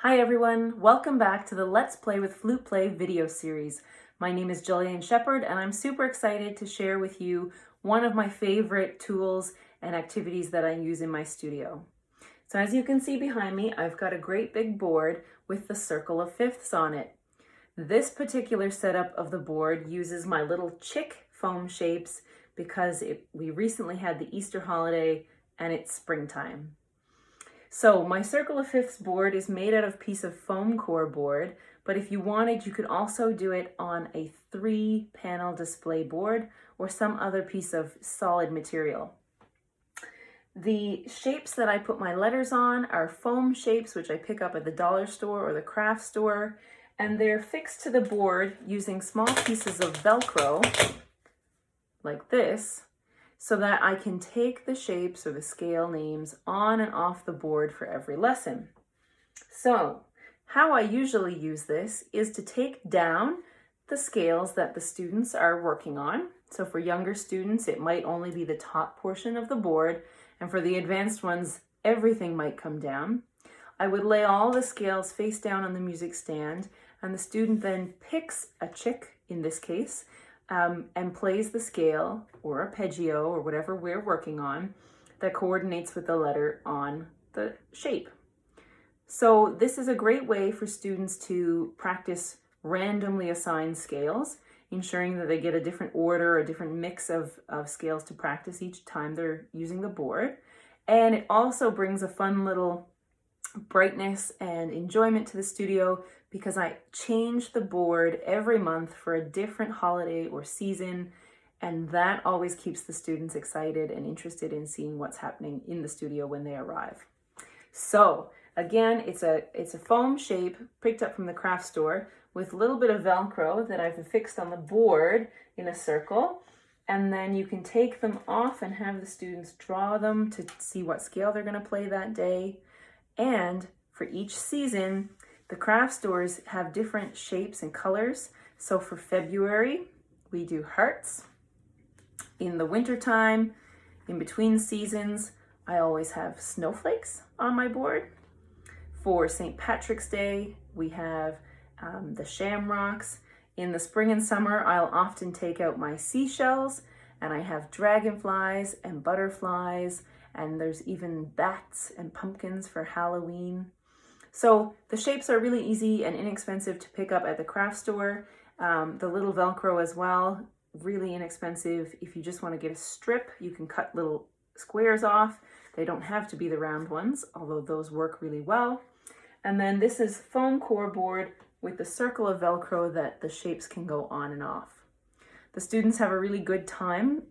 Hi everyone, welcome back to the Let's Play with Flute Play video series. My name is Gillian Sheppard and I'm super excited to share with you one of my favorite tools and activities that I use in my studio. So as you can see behind me, I've got a great big board with the circle of fifths on it. This particular setup of the board uses my little chick foam shapes because we recently had the Easter holiday and it's springtime. So my circle of fifths board is made out of a piece of foam core board, but if you wanted, you could also do it on a 3-panel display board or some other piece of solid material. The shapes that I put my letters on are foam shapes, which I pick up at the dollar store or the craft store, and they're fixed to the board using small pieces of Velcro, like this, so that I can take the shapes or the scale names on and off the board for every lesson. So how I usually use this is to take down the scales that the students are working on. So for younger students, it might only be the top portion of the board, and for the advanced ones, everything might come down. I would lay all the scales face down on the music stand, and the student then picks a chick, in this case, and plays the scale or arpeggio or whatever we're working on that coordinates with the letter on the shape. So this is a great way for students to practice randomly assigned scales, ensuring that they get a different order or a different mix of scales to practice each time they're using the board. And it also brings a fun little brightness and enjoyment to the studio because I change the board every month for a different holiday or season, and that always keeps the students excited and interested in seeing what's happening in the studio when they arrive. So again, it's a foam shape picked up from the craft store with a little bit of Velcro that I've affixed on the board in a circle, and then you can take them off and have the students draw them to see what scale they're going to play that day. And for each season, the craft stores have different shapes and colors. So for February, we do hearts. In the wintertime, in between seasons, I always have snowflakes on my board. For St. Patrick's Day, we have the shamrocks. In the spring and summer, I'll often take out my seashells, and I have dragonflies and butterflies, and there's even bats and pumpkins for Halloween. So the shapes are really easy and inexpensive to pick up at the craft store. The little Velcro as well, really inexpensive. If you just want to get a strip, you can cut little squares off. They don't have to be the round ones, although those work really well. And then this is foam core board with the circle of Velcro that the shapes can go on and off. The students have a really good time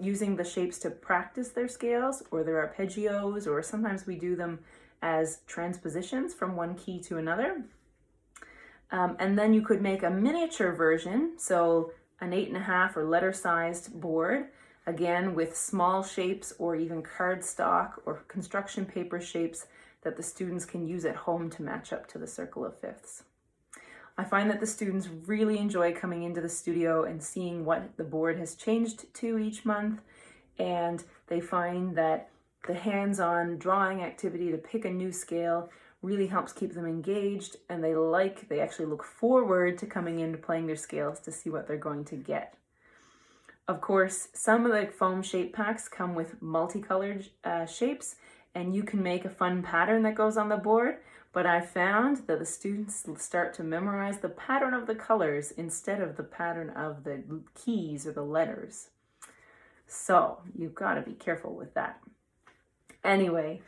using the shapes to practice their scales or their arpeggios, or sometimes we do them as transpositions from one key to another. And then you could make a miniature version, so an 8.5 or letter-sized board, again with small shapes or even cardstock or construction paper shapes that the students can use at home to match up to the circle of fifths. I find that the students really enjoy coming into the studio and seeing what the board has changed to each month, and they find that the hands-on drawing activity to pick a new scale really helps keep them engaged, and they actually look forward to coming in to playing their scales to see what they're going to get. Of course, some of the foam shape packs come with multicolored shapes, and you can make a fun pattern that goes on the board, but I found that the students start to memorize the pattern of the colors instead of the pattern of the keys or the letters. So you've got to be careful with that. Anyway,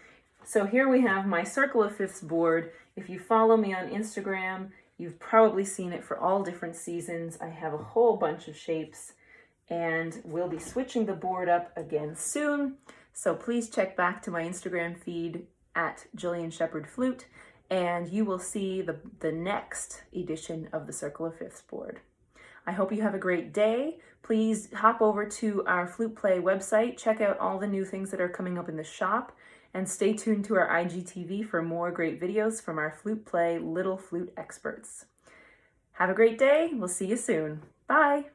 so here we have my circle of fifths board. If you follow me on Instagram, you've probably seen it for all different seasons. I have a whole bunch of shapes, and we'll be switching the board up again soon. So please check back to my Instagram feed at Gillian Sheppard Flute, and you will see the next edition of the Circle of Fifths board. I hope you have a great day. Please hop over to our Flute Play website, check out all the new things that are coming up in the shop, and stay tuned to our IGTV for more great videos from our Flute Play Little Flute experts. Have a great day. We'll see you soon. Bye.